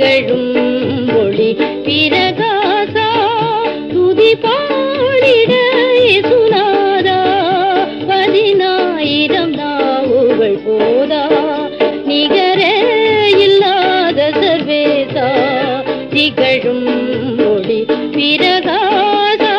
திகழும் ஒளி பிரகாசா துதி பாடிட சுனாதா 10000 நாவுகள் போதா நிகர இல்லாத சர்வேசா திகழும் ஒளி பிரகாசா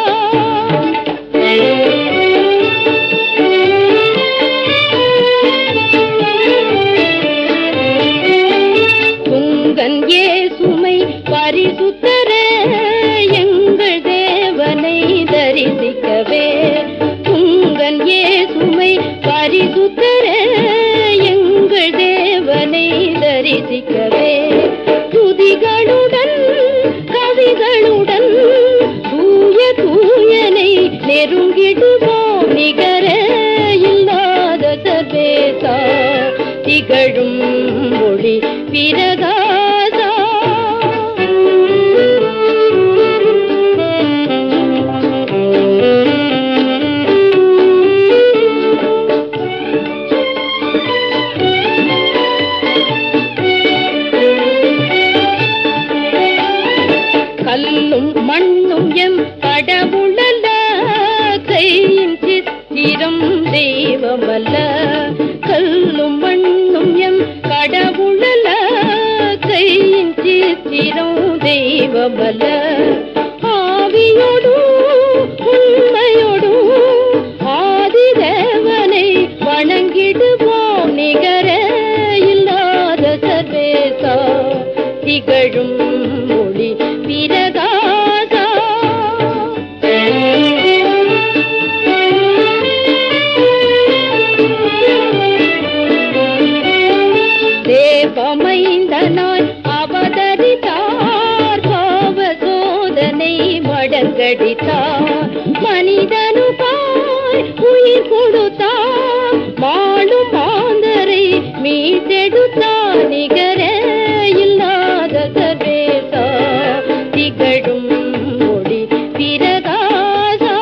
துங்கன் இயேசுமை பரிசுத்தர எங்கள் தேவனை தரிசிக்கவே துங்கன் இயேசுமை பரிசுத்தர எங்கள் தேவனை தரிசிக்கவே துதிகளுடன் கவிகளுடன் தூய தூயனை நெருங்கிடுவோம் நிகர இல்லாத சர்வேசா திகழும் ஒளி பிரகாசா கல்லும் மண்ணும் எம் கடவுளல்ல கையின் சித்திரம் தெய்வமல்ல கல்லும் மண்ணும் எம் கடவுளல்ல கையின் சித்திரம் தெய்வமல்ல ஆவியோடு உண்மையோடு ஆதிதேவனை வணங்கிடுவோம் நிகர இல்லாத சர்வேசா திகழும் ஒளி பிரகாசா தேவமைந்தனாய் அவதரித்தார் பாவ சோதனை மடங்கடித்தார் மனிதனுக்காய் உயிர் கொடுத்தார் வாழும் மாந்தரை மீட்டெடுத்தார் நிகர இல்லாத சர்வேசா திகழும் ஒளி பிரகாசா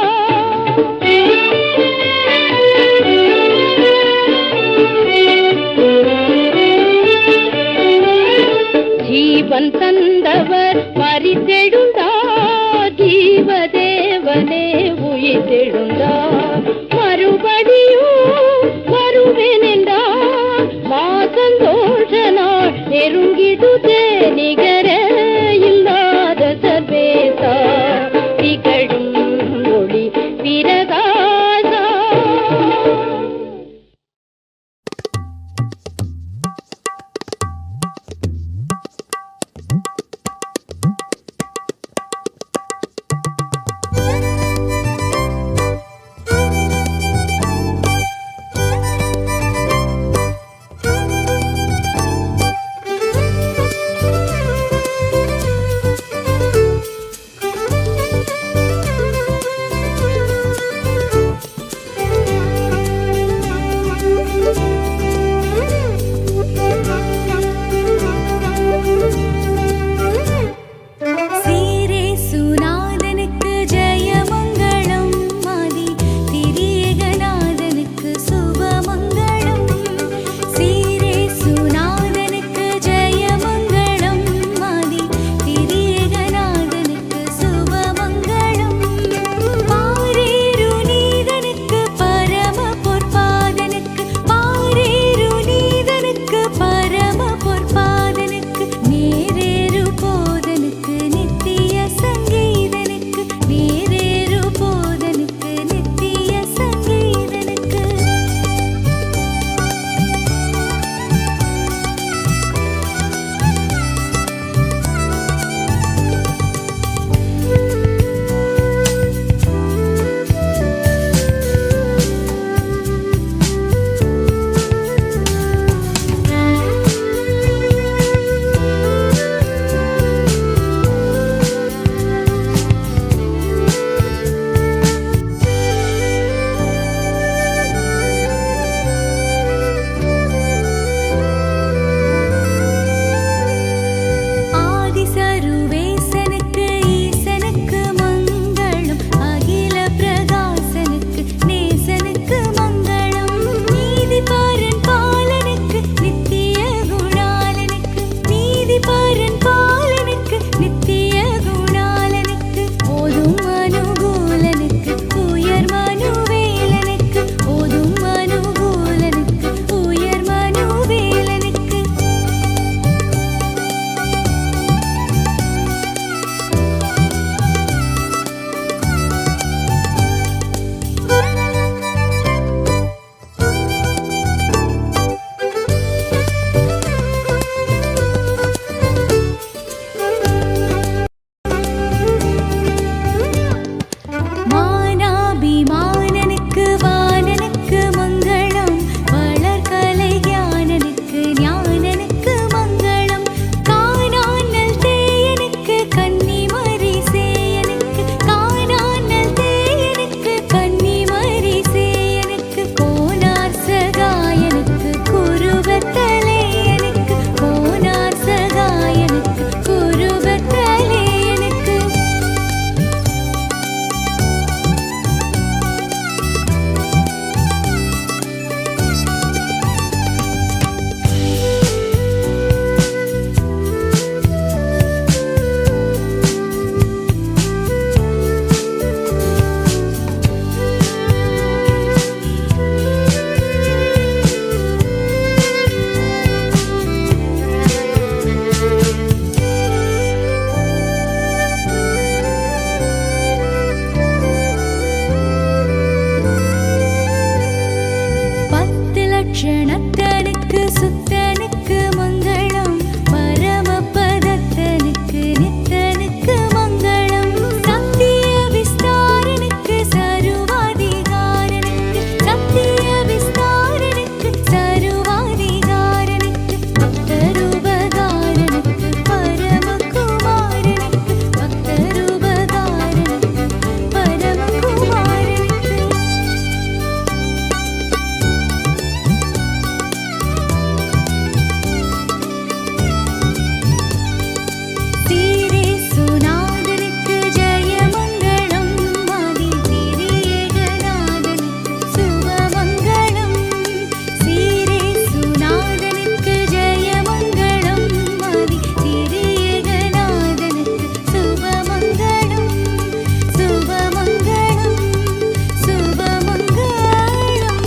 ஜீவன் தந்தவர் மரித்தெழுந்தார் ஜீவதேவனே உயிர்த்தெழுந்தார் மறுபடியும் வருவேன் என்றார் மாசந்தோஷ நாள் க்ஷணத்தனுக்கு சுத்தனுக்கு மங்களம், பரமபதத்தனுக்கு நித்தனுக்கு மங்களம். சத்திய விஸ்தாரனுக்கு சர்வாதிகாரனுக்கு, சத்திய விஸ்தாரனுக்கு சர்வாதிகாரனுக்கு, பக்தருபகாரனுக்கு பரமகுமாரனுக்கு, பக்தருபகாரனுக்கு பரமகுமாரனுக்கு. சீரேசுநாதனுக்கு ஜெயமங்களம், ஆதி திரியேகநாதனுக்கு சுபமங்களம். சீரேசுநாதனுக்கு ஜெயமங்களம், ஆதி திரியேகநாதனுக்கு சுபமங்களம், சுபமங்களம், சுபமங்களம்.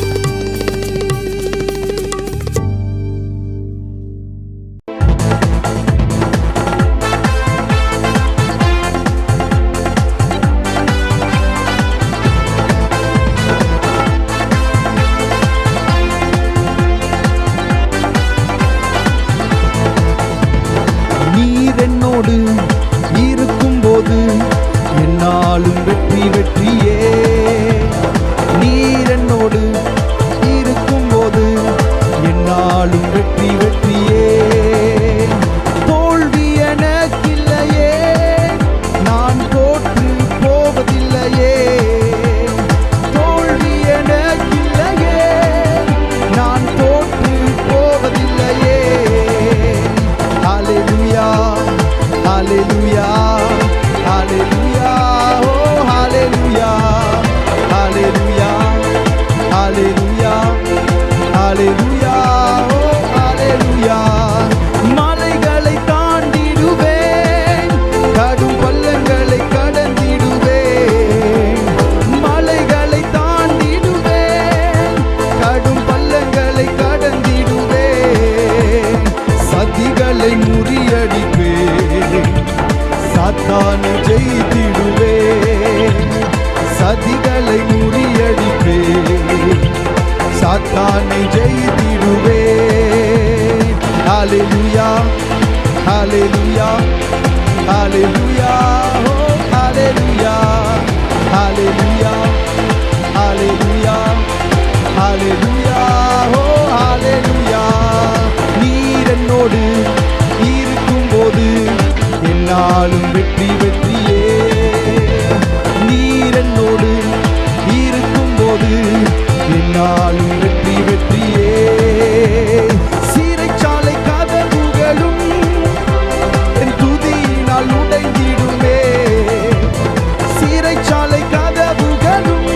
நீர் என்னோடு இருக்கும்போது என்னாலும் வெற்றி வெற்றியே. நீர் என்னோடு இருக்கும்போது என்னாலும் வெற்றி வெற்றியே. தோல்வி எனக்கில்லையே, நான் தோற்று போவதில்லையே. தோல்வி எனக்கில்லையே, நான் தோற்று போவதில்லையே. Hallelujah, hallelujah, hallelujah, oh hallelujah, hallelujah, hallelujah, hallelujah, oh hallelujah. மலைகளை தாண்டிடுவேன், கடும் பள்ளங்களை கடந்திடுவேன். மலைகளை தாண்டிடுவேன், கடும் பள்ளங்களை கடந்திடுவேன். சதிகளை முறியடிப்பேன், சாத்தானை ஜெயித்திடுவேன். சதிகளை முறியடிப்பேன், சாத்தானை ஜெயித்திடுவேன். Hallelujah, hallelujah, hallelujah, oh hallelujah, hallelujah, hallelujah, hallelujah, oh hallelujah. நீர் என்னோடு இருக்கும்போது என்னாலும் வெற்றி வெற்றியே. நீர் என்னோடு இருக்கும்போது என்னாலும் வெற்றி வெற்றியே. சிறைச்சாலை கதவுகளும் என் துதியினால் உடைந்திடுமே. சிறைச்சாலை கதவுகளும்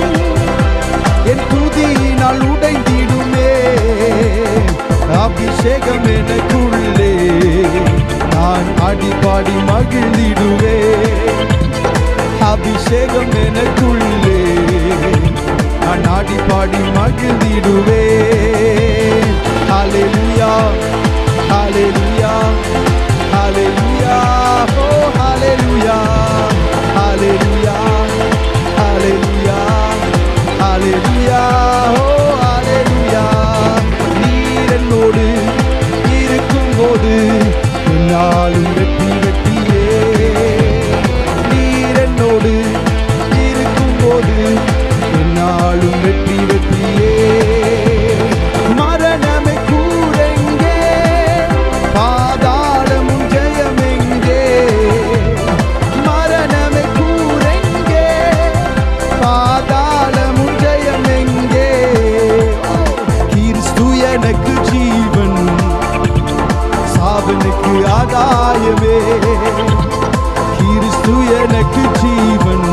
என் துதியினால் உடைந்திடுமே. அபிஷேகம் எனக்குள்ளே, நான் அடிபாடி மகிழ்ந்திடுவேன். அபிஷேகம் எனக்குள்ளே, நான் அடிபாடி மகிழ்ந்திடுவேன். Hallelujah, hallelujah, hallelujah, oh hallelujah, hallelujah, hallelujah, hallelujah, oh hallelujah. நீர் என்னோடு இருக்கும்போது என்னாலும் வெற்றி வெற்றியே. நீர் என்னோடு இருக்கும்போது என்னாலும் வெற்றி வெற்றியே. மரணமே கூரெங்கே, பாதாளமும் ஜெயமெங்கே. மரணமே கூரெங்கே, பாதாளமும் ஜெயமெங்கே. கிறிஸ்து எனக்கு ஜீவன், சாவனுக்கு ஆதாயமே. கிறிஸ்து எனக்கு ஜீவன்,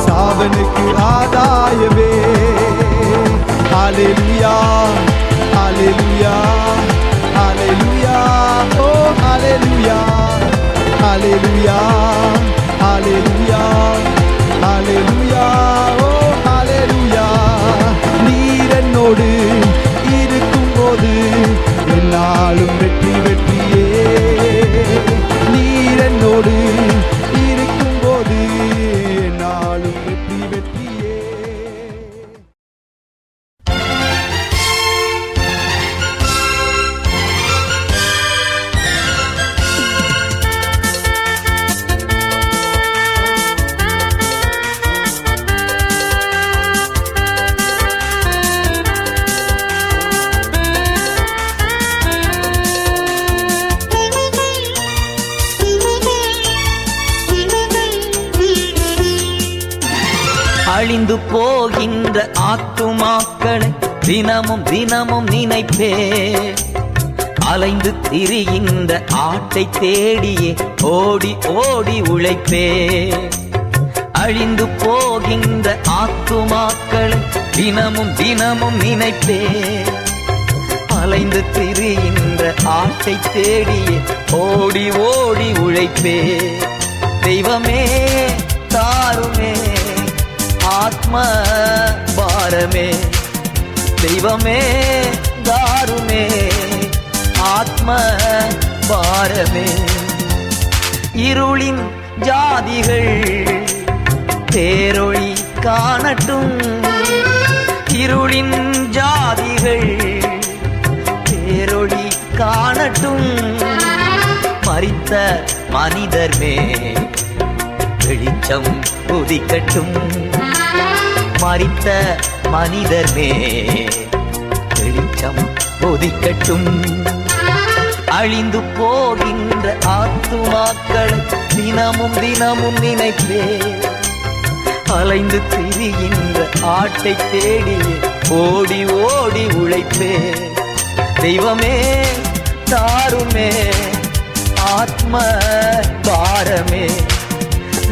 சாவனுக்கு ஆதாயமே. Hallelujah, hallelujah, hallelujah, oh hallelujah, hallelujah, hallelujah, hallelujah, oh hallelujah. நீர் என்னோடு இருக்கும்போது என்னாலும் வெற்றி வெற்றியே. நீர் என்னோடு இருக்கும்போது என்னாலும் வெற்றி வெற்றியே. போகின்ற ஆத்துமாக்களை தினமும் தினமும் நினைப்பே. அலைந்து திரிகின்ற ஆட்டை தேடியே ஓடி ஓடி உழைப்பே. அழிந்து போகின்ற ஆத்துமாக்களை தினமும் தினமும் நினைப்பே. அலைந்து திரிகின்ற ஆட்டை தேடியே ஓடி ஓடி உழைப்பே. தெய்வமே தாருமே ஆத்ம பாரமே. தெய்வமே தாருமே ஆத்ம பாரமே. இருளின் ஜாதிகள் பேரொளி காணட்டும். இருளின் ஜாதிகள் பேரொளி காணட்டும். மரித்த மனிதர் மேல் வெளிச்சம் உதிக்கட்டும். மரித்த மனிதர் மேல் வெளிச்சம் உதிக்கட்டும். அழிந்து போகின்ற ஆத்துமாக்கள் தினமும் தினமும் நினைப்பே. அலைந்து திரிகின்ற ஆட்டை தேடி ஓடி ஓடி உழைப்பே. தெய்வமே தாருமே ஆத்ம பாரமே.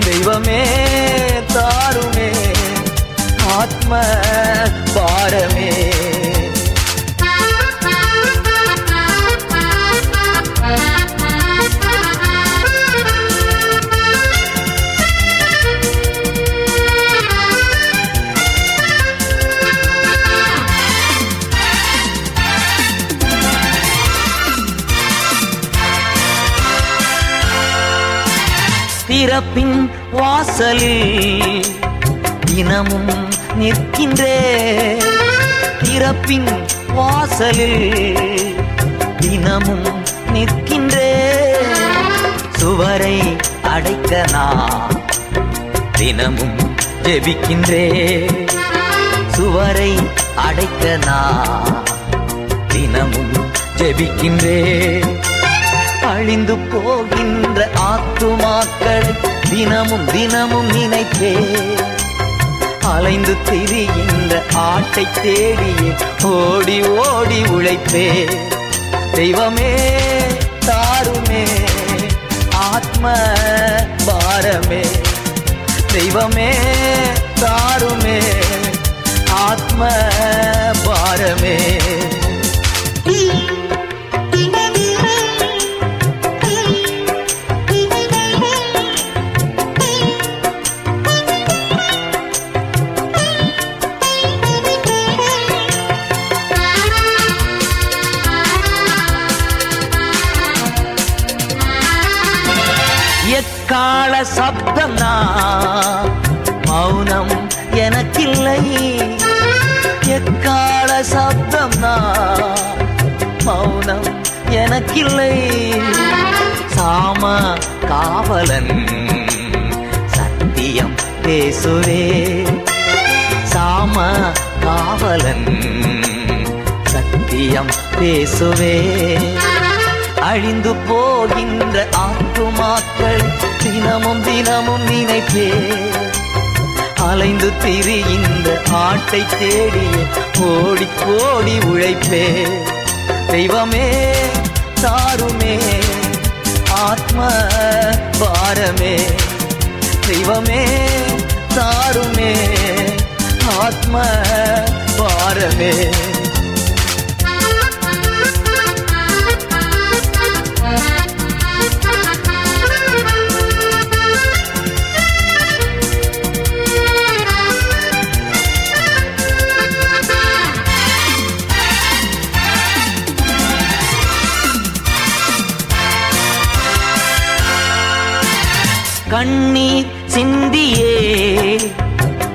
தெய்வமே தாருமே ஆத்ம பாரமே. திறப்பின் வாசலில் தினமும் நிற்கின்றே. திறப்பின் வாசலில் தினமும் நிற்கின்றே. சுவரை அடைக்க நான் தினமும் ஜெபிக்கின்றே. சுவரை அடைக்க நான் தினமும் ஜெபிக்கின்றே. அழிந்து போகின்ற ஆத்துமாக்களை தினமும் தினமும் நினைப்பே. அலைந்து திரிகின்ற ஆட்டை தேடியே ஓடி ஓடி உழைப்பே. தெய்வமே தாருமே ஆத்ம பாரமே. தெய்வமே தாருமே ஆத்ம பாரமே. எக்கால சப்தம் நான் மௌனம் எனக்கில்லை. எக்கால சப்தம் நான் மௌனம் எனக்கில்லை. சாம காவலன் சத்தியம் பேசுவே. சாம காவலன் சத்தியம் பேசுவே. அழிந்து போகின்ற ஆத்துமாக்கள் தினமும் தினமும் நினைப்பே. அலைந்து திரிகின்ற ஆட்டை தேடி ஓடி ஓடி உழைப்பே. தெய்வமே தாருமே ஆத்ம பாரமே. தெய்வமே தாருமே ஆத்ம பாரமே. கண்ணீர் சிந்தியே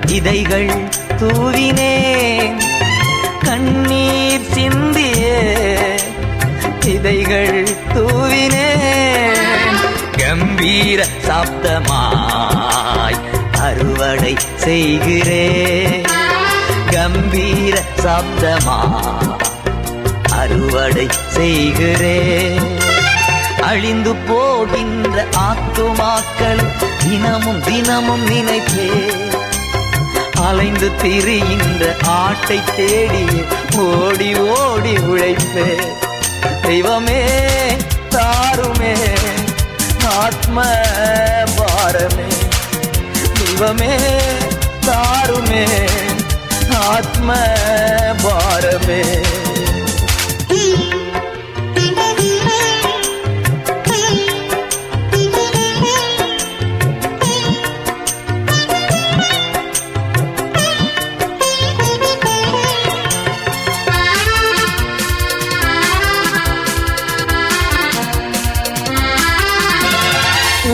விதைகள் தூவினேன். கண்ணீர் சிந்தியே விதைகள் தூவினேன். கம்பீர சப்தமாய் அறுவடை செய்கிறேன். கம்பீர சப்தமாய் அறுவடை செய்கிறேன். அழிந்து போகின்ற ஆத்துமாக்கள் தினமும் தினமும் நினைப்பே. அலைந்து திரிகின்ற ஆட்டை தேடி ஓடி ஓடி உழைப்பே. தெய்வமே தாருமே ஆத்ம பாரமே. தெய்வமே தாருமே ஆத்ம பாரமே.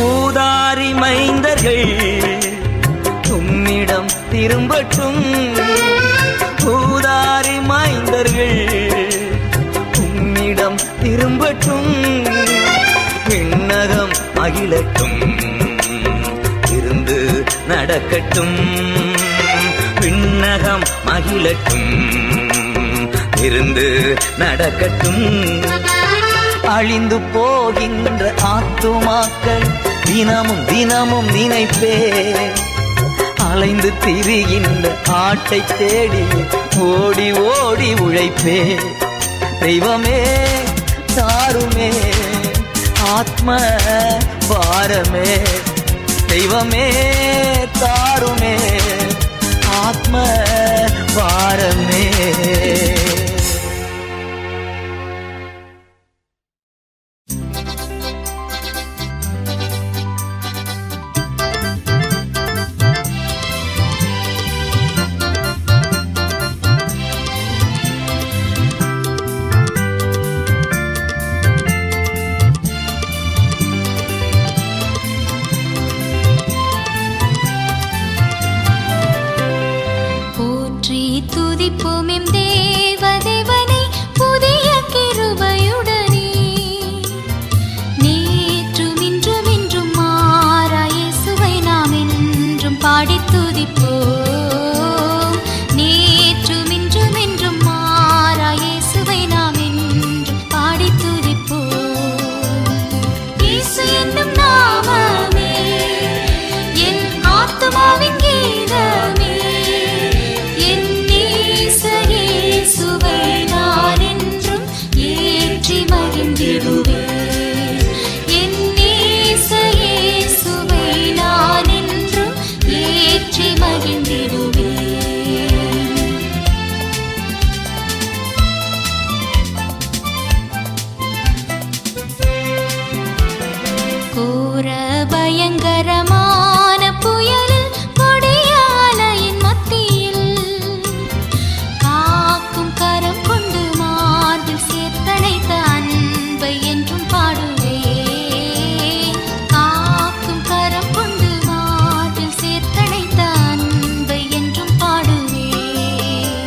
ஊதாரி மைந்தர்கள் உம்மிடம் திரும்பட்டும். ஊதாரி மைந்தர்கள் உம்மிடம் திரும்பட்டும். விண்ணகம் மகிழட்டும் இருந்து நடக்கட்டும். விண்ணகம் மகிழட்டும் இருந்து நடக்கட்டும். அழிந்து போகின்ற ஆத்துமாக்கள் தினமும் தினமும் நினைப்பே. அலைந்து திரிகின்ற ஆட்டை தேடி ஓடி ஓடி உழைப்பே. தெய்வமே தாருமே ஆத்ம பாரமே. தெய்வமே தாருமே ஆத்ம பாரமே. துதிப்போம் எம் தேவதேவனை புதிய கிருபையுடனே. நேற்றும் இன்றும் என்றும் மாறா இயேசுவை நாம் என்றும் பாடித் துதிப்போம். நேற்றும் இன்றும் என்றும் மாறா இயேசுவை நாம் என்றும் பாடித் துதிப்போம். இயேசு என்னும் நாமமே என் ஆத்துமாவின் கீதமே. கோர பயங்கரமான புயலில் கொடிய அலையின் மத்தியில் காக்கும் கரம் கொண்டு மார்பில் சேர்த்தணைத்த அன்பை என்றும் பாடுவேன். காக்கும் கரம் கொண்டு மார்பில் சேர்த்தணைத்த அன்பை என்றும் பாடுவேன்.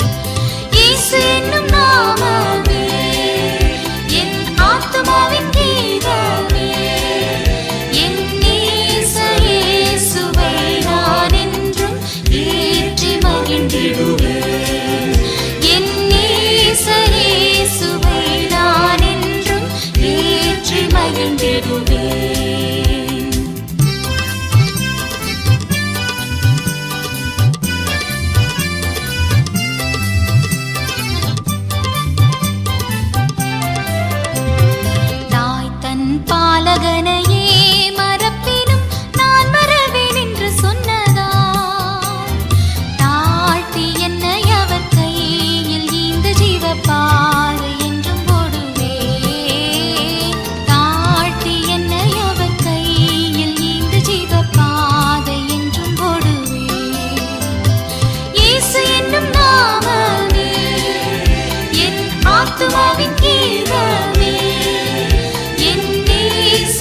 இயேசு என்னும் நாமமே என் ஆத்துமாவின் கீதமே. தாய் தன் பாலகனையே மறப்பினும் நான் மறவேன் என்று சொன்னதா. தாழ்த்தி என்னை அவர் கையில் ஈந்த ஜீவப்பாறை என்றும் போடுவேன். தாழ்த்தி என்னை அவர் கையில் ஈந்த ஜீவப்பாதை என்றும் போடுவேன். இயேசு என்னும் நாமமே என் ஆத்துமாவின் கீதமே. என் நேச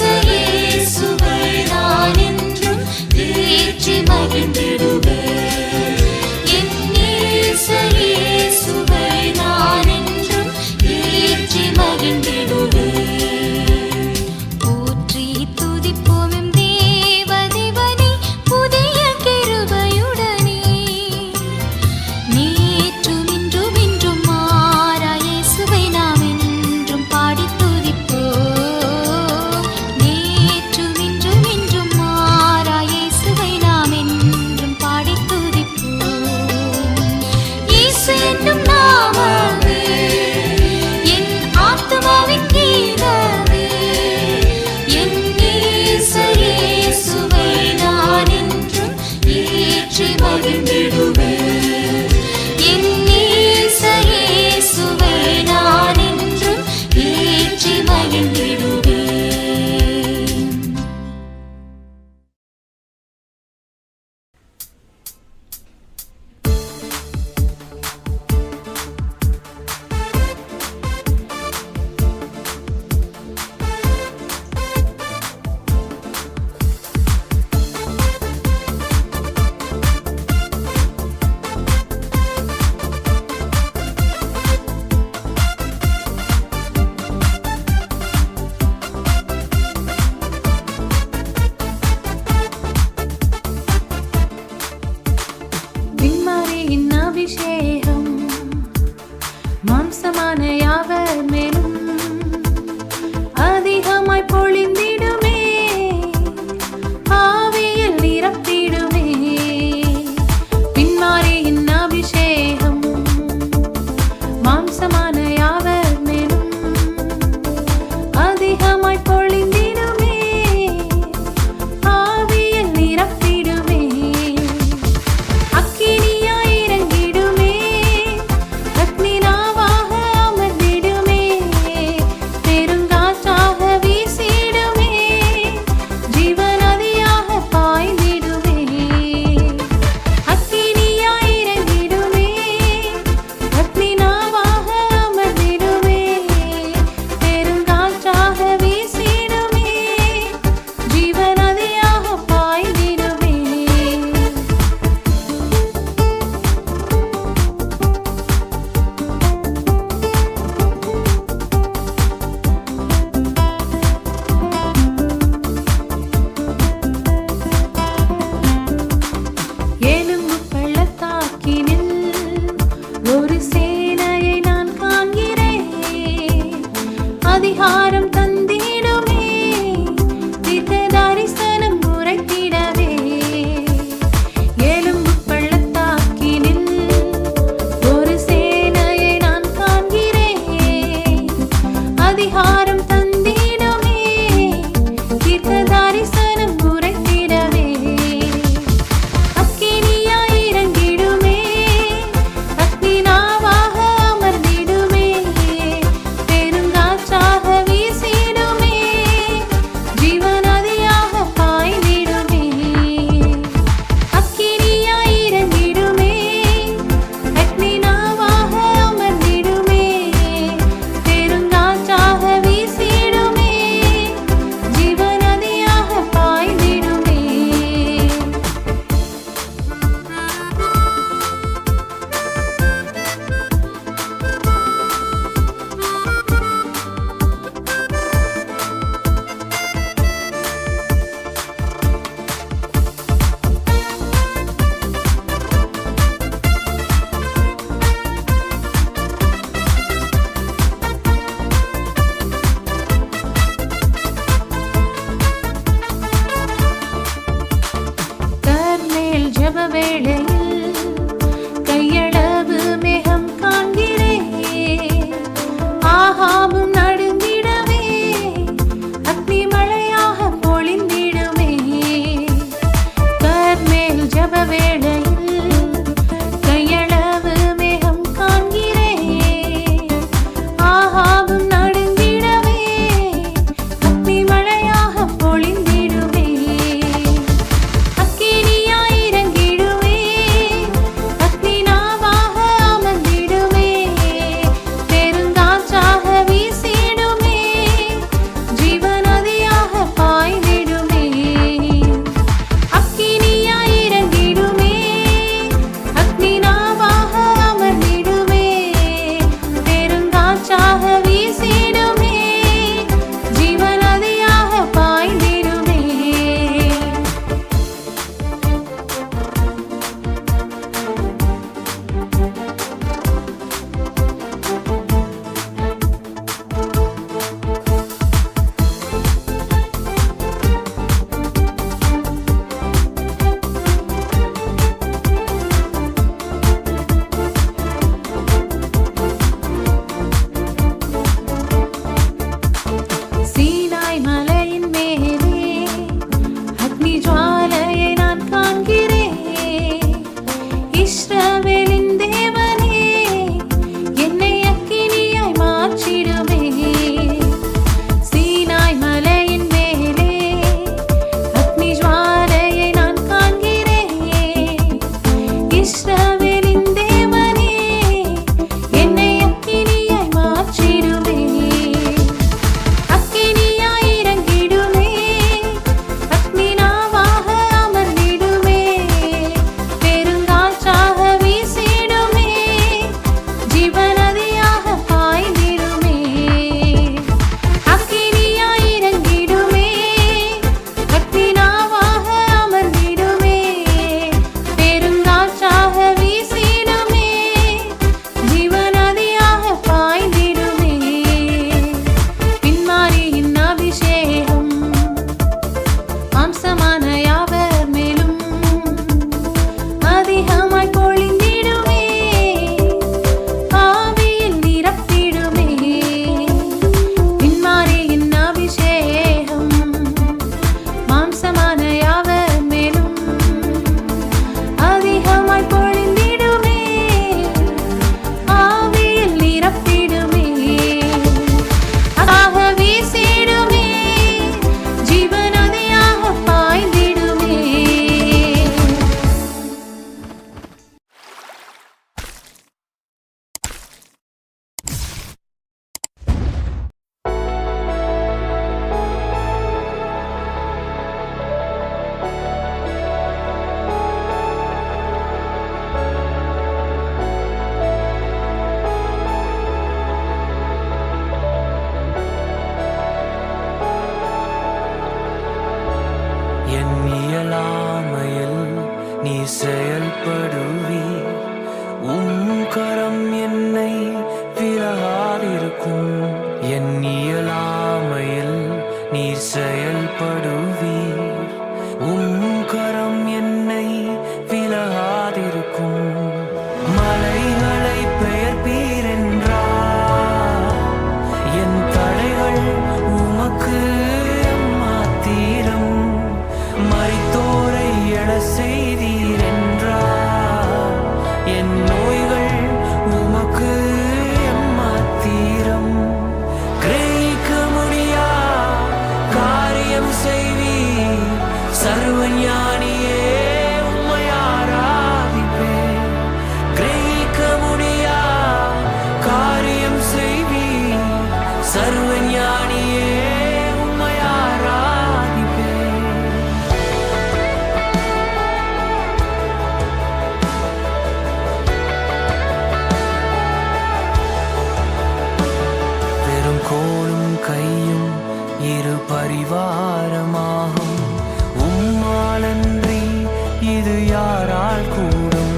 மாம்சமான யாவர் மேலும் அதிகமாய் பொழிந்திடுமே, ஆவியில் நிரப்பிடுமே. பின்மாரியின் அபிஷேகம் மாம்சமான யாவர் மேலும் அதிகமாய் பொழிந்திடுமே, ஆவியில் நிரப்பிடுமே. அக்கினியாய் இறங்கிடுமே, அக்னி நாவாக அமர்ந்திடுமே, பெருங்காற்றாக வீசிடுமே, ஜீவநதியாக பாய்ந்திடுமே. அக்கினியாய் இறங்கிடுமே, அக்னி நாவாக அமர்ந்திடுமே, பெருங்காற்றாக வீசிடுமே, ஜீவநதியாக பாய்ந்திடுமே. எலும்பு பள்ளத்தாக்கினில் ஒரு சேனையை நான் காண்கிறேன், அதிகாரம் தந்திடுமே, தீர்க்க தரிசனம் உரைத்திடவே. எலும்பு பள்ளத்தாக்கினில் ஒரு சேனையை நான் காண்கிறேன், அதிகாரம் தந்திடுமே, தீர்க்க தரிசனம் உரைத்திடவே. அக்கினியாய் இறங்கிடுமே, அக்னி நாவாக அமர்ந்திடுமே, பெருங்காற்றாக வீசி செயல்படுவீர். கரம் என்னை விலகாதிருக்கும். என் இயலாமையில் நீர் செயல்படுவீர். கரம் என்னை விலகாதிருக்கும். மலைகளை பெயர்ப்பீர் என்றார். என் தடைகள் உமக்கு மாத்திரம். மரித்தோரை எழ செய்தீர் என்றார். என் நோய்கள் உமக்கு மாத்திரம். கிரகிக்க முடியா காரியம் செய்வீர். சர்வஞானியே உம்மை ஆராதிப்பேன். கிரகிக்க முடியா காரியம் செய்வீர். சர்வஞானியே உம்மை ஆராதிப்பேன். பெரும் கோலும் கையும் இரு பரிவாரமாகும். உம்மாலன்றி இது யாரால் கூடும்.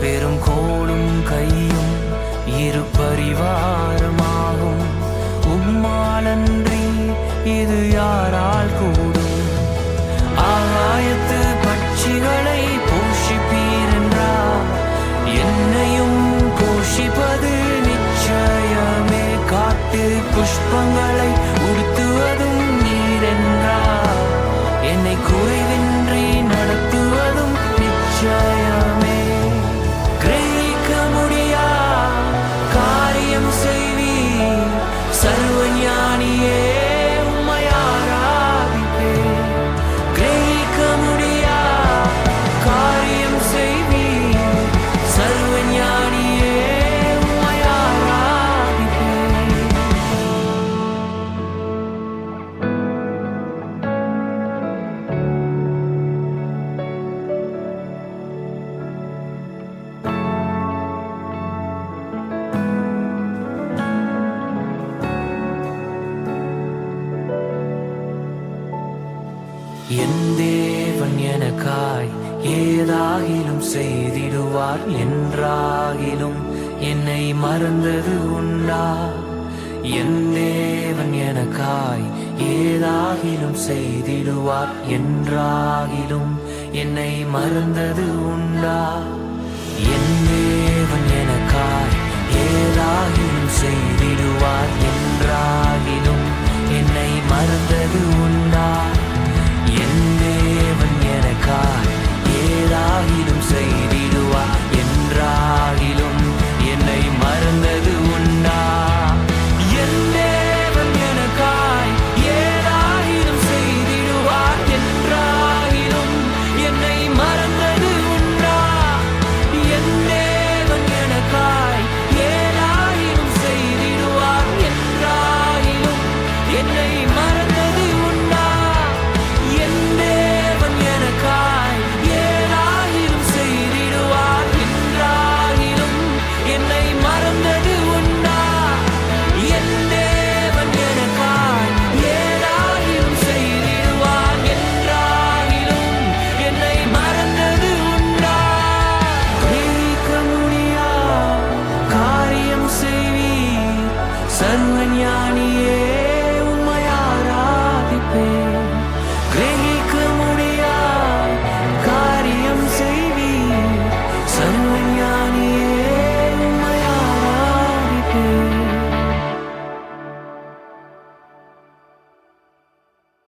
பெரும் கோலும் கையும் இரு பரிவாரமாகும். உம்மாலன்றி இது யாரால் கூடும். ஆகாயத்து பட்சிகளை போஷிப்பீர் என்றார். என்னையும் போஷிப்பது நிச்சயமே. காட்டு புஷ்பங்களை உடுத்துவதும் நீர் என்றார். என்னை குறைவின்றி நடத்துவதும் நிச்சயமே. கிரகிக்க முடியா காரியம் செய்வீர். சர்வஞானியே உம்மை ஆராதிப்பேன். கிரகிக்க முடியா காரியம் செய்வீர். சர்வஞானியே உம்மை ஆராதிப்பேன். என் தேவன் எனக்காய் ஏதாகிலும் செய்திடுவார். என்றாகிலும் என்னை மறந்தது உண்டா. என் தேவன் எனக்காய் ஏதாகிலும் செய்திடுவார். என்றாகிலும் என்னை மறந்தது உண்டா. என் தேவன் எனக்காய் ஏதாகிலும் செய்திடுவார்.